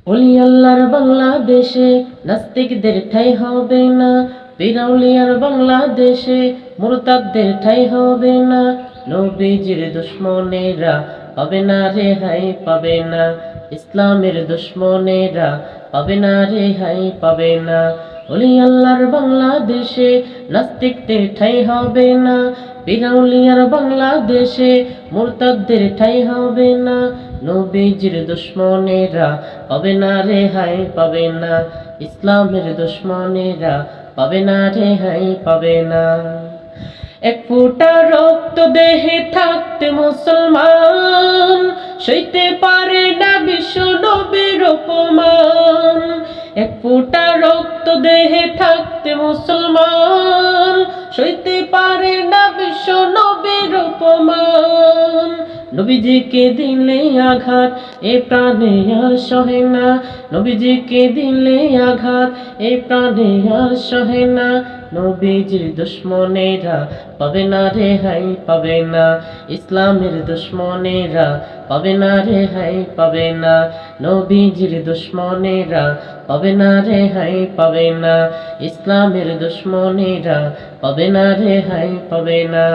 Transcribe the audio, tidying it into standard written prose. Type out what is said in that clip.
ওলি আল্লাহর বাংলাদেশে নাস্তিকদের ঠাঁই হবে না, পীর আউলিয়ার বাংলাদেশে মুরতাদদের ঠাঁই হবে না। নবীজির দুশ্মনেরা পাবে না রেহাই পাবে না, ইসলামের দুশ্মনেরা পাবে না রেহাই পাবে না। ওলি আল্লাহর বাংলাদেশে নাস্তিকদের ঠাঁই হবে না, পীর আউলিয়ার বাংলাদেশে মুরতাদদের ঠাঁই হবে না। নবীজির দুশ্মনেরা পাবে না রেহাই পাবে না, ইসলামের দুশ্মনেরা পাবে না রেহাই পাবে না। এক ফোঁটা রক্ত দেহে থাকতে মুসলমান সইতে পারে না বিশ্ব নবীর অপমান। এক ফোঁটা রক্ত দেহে থাকতে মুসলমান সইতে পারে না বিশ্ব নবীর অপমান। নবীজিকে দিলে আঘাত এ প্রাণে আর সহে না, নবীজিকে দিলে আঘাত এ প্রাণে আর সহে না। নবীজির দুশ্মনেরা পাবে না রেহাই পাবে না, ইসলামের দুশ্মনেরা পাবে না রেহাই পাবে না। নবীজির দুশ্মনেরা পাবে না রেহাই পাবে না, ইসলামের দুশ্মনেরা পাবে না রেহাই পাবে না।